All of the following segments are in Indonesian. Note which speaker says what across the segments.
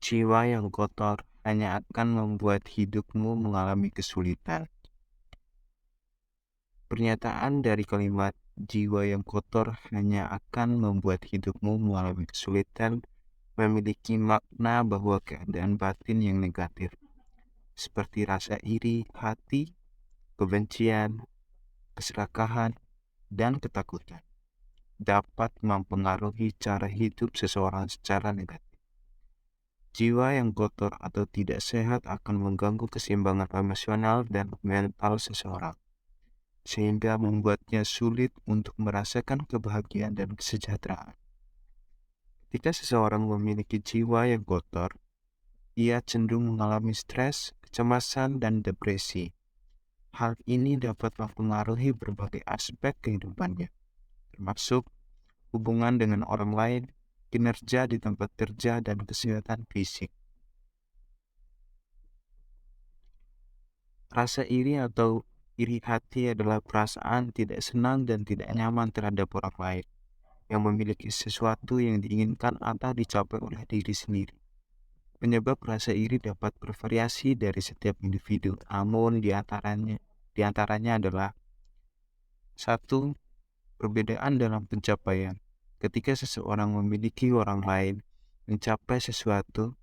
Speaker 1: Jiwa yang kotor hanya akan membuat hidupmu mengalami kesulitan. Pernyataan dari kalimat jiwa yang kotor hanya akan membuat hidupmu mengalami kesulitan memiliki makna bahwa keadaan batin yang negatif, seperti rasa iri hati, kebencian, keserakahan, dan ketakutan, dapat mempengaruhi cara hidup seseorang secara negatif. Jiwa yang kotor atau tidak sehat akan mengganggu keseimbangan emosional dan mental seseorang, sehingga membuatnya sulit untuk merasakan kebahagiaan dan kesejahteraan. Ketika seseorang memiliki jiwa yang kotor, ia cenderung mengalami stres, kecemasan, dan depresi. Hal ini dapat mempengaruhi berbagai aspek kehidupannya, termasuk hubungan dengan orang lain, kinerja di tempat kerja, dan kesehatan fisik. Rasa iri atau iri hati adalah perasaan tidak senang dan tidak nyaman terhadap orang lain yang memiliki sesuatu yang diinginkan atau dicapai oleh diri sendiri. Penyebab rasa iri dapat bervariasi dari setiap individu, namun di antaranya adalah: satu, perbedaan dalam pencapaian. Ketika seseorang memiliki orang lain mencapai sesuatu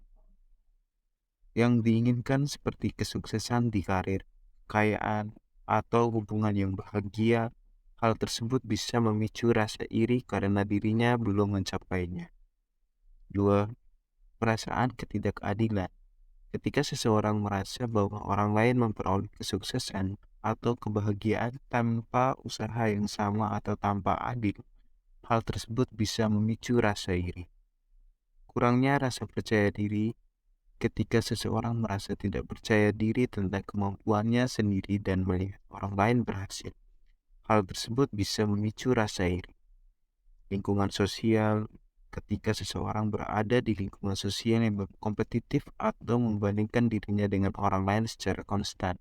Speaker 1: yang diinginkan seperti kesuksesan di karir, kekayaan, atau hubungan yang bahagia, hal tersebut bisa memicu rasa iri karena dirinya belum mencapainya. 2. Perasaan ketidakadilan. Ketika seseorang merasa bahwa orang lain memperoleh kesuksesan atau kebahagiaan tanpa usaha yang sama atau tanpa adil, hal tersebut bisa memicu rasa iri. Kurangnya rasa percaya diri. Ketika seseorang merasa tidak percaya diri tentang kemampuannya sendiri dan melihat orang lain berhasil, hal tersebut bisa memicu rasa iri. Lingkungan sosial. Ketika seseorang berada di lingkungan sosial yang kompetitif atau membandingkan dirinya dengan orang lain secara konstan,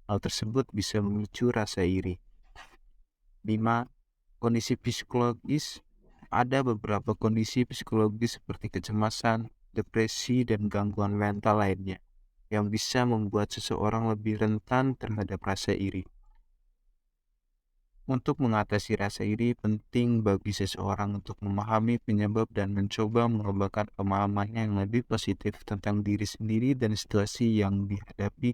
Speaker 1: hal tersebut bisa memicu rasa iri. 5. Kondisi psikologis. Ada beberapa kondisi psikologis seperti kecemasan, depresi, dan gangguan mental lainnya yang bisa membuat seseorang lebih rentan terhadap rasa iri. Untuk mengatasi rasa iri, penting bagi seseorang untuk memahami penyebab dan mencoba mengembangkan pemahamannya yang lebih positif tentang diri sendiri dan situasi yang dihadapi.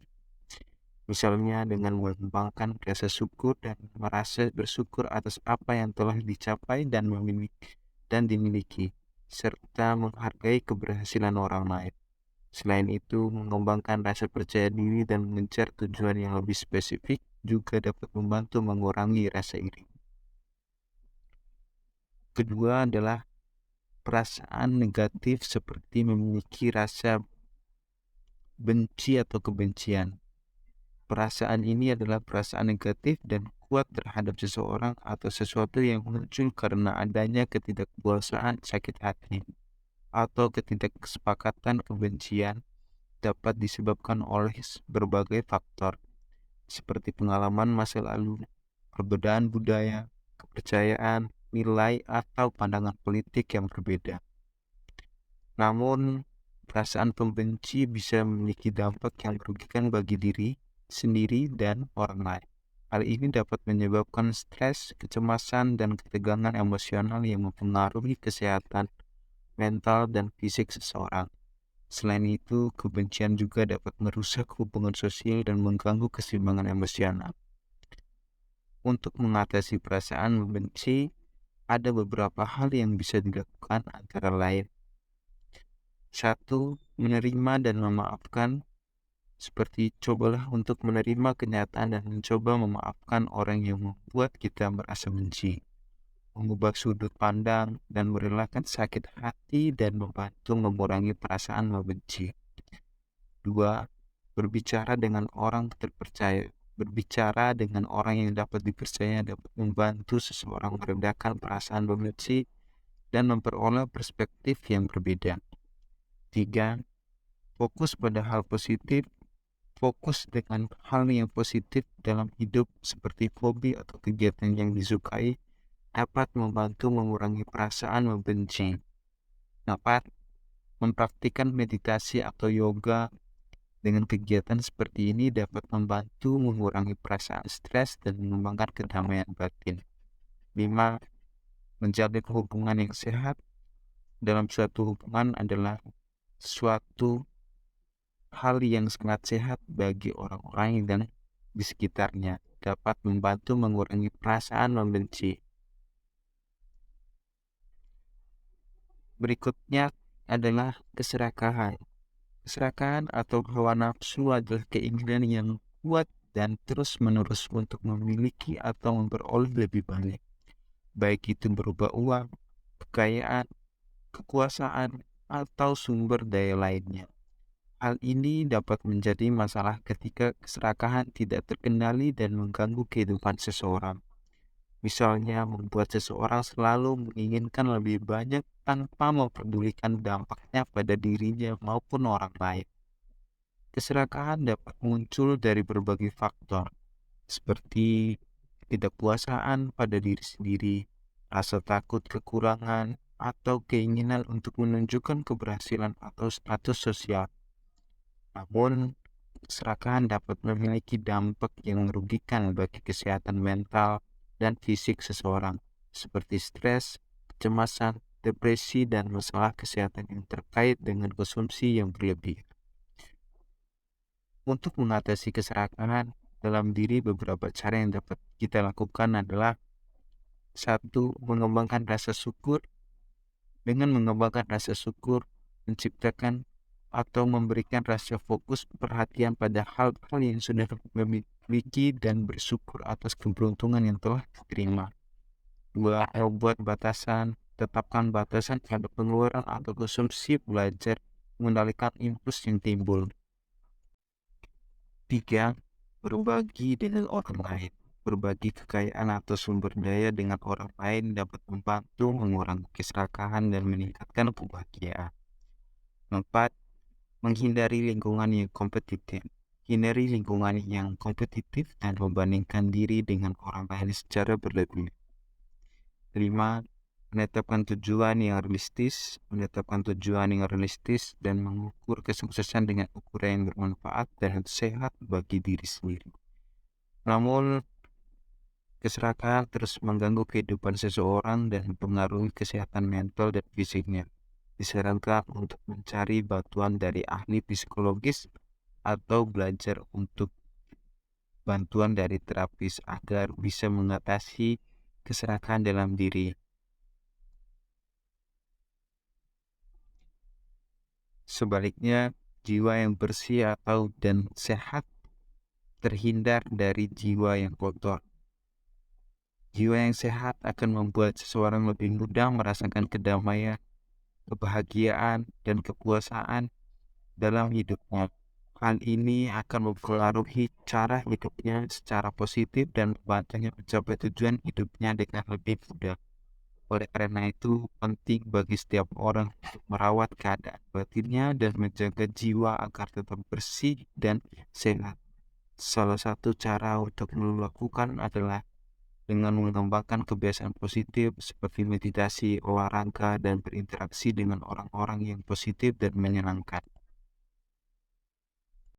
Speaker 1: Misalnya dengan mengembangkan rasa syukur dan merasa bersyukur atas apa yang telah dicapai dan dimiliki, serta menghargai keberhasilan orang lain. Selain itu, mengembangkan rasa percaya diri dan mengejar tujuan yang lebih spesifik juga dapat membantu mengurangi rasa iri. Kedua adalah perasaan negatif seperti memiliki rasa benci atau kebencian. Perasaan ini adalah perasaan negatif dan kuat terhadap seseorang atau sesuatu yang muncul karena adanya ketidakpuasaan, sakit hati, atau ketidaksepakatan. Kebencian dapat disebabkan oleh berbagai faktor, seperti pengalaman masa lalu, perbedaan budaya, kepercayaan, nilai, atau pandangan politik yang berbeda. Namun, perasaan pembenci bisa memiliki dampak yang merugikan bagi diri sendiri dan orang lain. Hal ini dapat menyebabkan stres, kecemasan, dan ketegangan emosional yang mempengaruhi kesehatan mental dan fisik seseorang. Selain itu, kebencian juga dapat merusak hubungan sosial dan mengganggu keseimbangan emosional. Untuk mengatasi perasaan membenci, ada beberapa hal yang bisa dilakukan, antara lain: 1. Menerima dan memaafkan. Seperti cobalah untuk menerima kenyataan dan mencoba memaafkan orang yang membuat kita merasa benci, mengubah sudut pandang, dan merelakan sakit hati dan membantu mengurangi perasaan membenci. 2. Berbicara dengan orang terpercaya. Berbicara dengan orang yang dapat dipercaya dapat membantu seseorang meredakan perasaan membenci dan memperoleh perspektif yang berbeda. 3. Fokus pada hal positif. Fokus dengan hal yang positif dalam hidup seperti hobi atau kegiatan yang disukai dapat membantu mengurangi perasaan membenci. 4. Mempraktikkan meditasi atau yoga dengan kegiatan seperti ini dapat membantu mengurangi perasaan stres dan mengembangkan kedamaian batin. 5. Menjalin hubungan yang sehat. Dalam suatu hubungan adalah suatu hal yang sangat sehat bagi orang-orang dan di sekitarnya, dapat membantu mengurangi perasaan membenci. Berikutnya adalah keserakahan. Keserakahan atau hawa nafsu adalah keinginan yang kuat dan terus-menerus untuk memiliki atau memperoleh lebih banyak, baik itu berupa uang, kekayaan, kekuasaan, atau sumber daya lainnya. Hal ini dapat menjadi masalah ketika keserakahan tidak terkendali dan mengganggu kehidupan seseorang. Misalnya, membuat seseorang selalu menginginkan lebih banyak tanpa memperdulikan dampaknya pada dirinya maupun orang lain. Keserakahan dapat muncul dari berbagai faktor, seperti ketidakpuasaan pada diri sendiri, rasa takut kekurangan, atau keinginan untuk menunjukkan keberhasilan atau status sosial. Namun, keserakahan dapat memiliki dampak yang merugikan bagi kesehatan mental dan fisik seseorang, seperti stres, kecemasan, depresi, dan masalah kesehatan yang terkait dengan konsumsi yang berlebih. Untuk mengatasi keserakahan dalam diri, beberapa cara yang dapat kita lakukan adalah: 1. Mengembangkan rasa syukur. Dengan mengembangkan rasa syukur, menciptakan atau memberikan rasa fokus perhatian pada hal-hal yang sudah memiliki dan bersyukur atas keberuntungan yang telah diterima. 2. Buat batasan. Tetapkan batasan terhadap pengeluaran atau konsumsi. Belajar mengendalikan impuls yang timbul. 3. Berbagi dengan orang lain. Berbagi kekayaan atau sumber daya dengan orang lain dapat membantu mengurangi keserakahan dan meningkatkan kebahagiaan. 4. Menghindari lingkungan yang kompetitif. Hindari lingkungan yang kompetitif dan membandingkan diri dengan orang lain secara berlebihan. 5. Menetapkan tujuan yang realistis. Dan mengukur kesuksesan dengan ukuran yang bermanfaat dan sehat bagi diri sendiri. Namun, keserakahan terus mengganggu kehidupan seseorang dan mempengaruhi kesehatan mental dan fisiknya. Disarankan untuk mencari bantuan dari ahli psikologis atau belajar untuk bantuan dari terapis agar bisa mengatasi keserakahan dalam diri. Sebaliknya, jiwa yang bersih dan sehat terhindar dari jiwa yang kotor. Jiwa yang sehat akan membuat seseorang lebih mudah merasakan kedamaian, kebahagiaan, dan kepuasan dalam hidupnya. Hal ini akan mempengaruhi cara hidupnya secara positif dan membantunya mencapai tujuan hidupnya dengan lebih mudah. Oleh karena itu, penting bagi setiap orang untuk merawat keadaan batinnya dan menjaga jiwa agar tetap bersih dan sehat. Salah satu cara untuk melakukan adalah dengan mengembangkan kebiasaan positif seperti meditasi, olahraga, dan berinteraksi dengan orang-orang yang positif dan menyenangkan.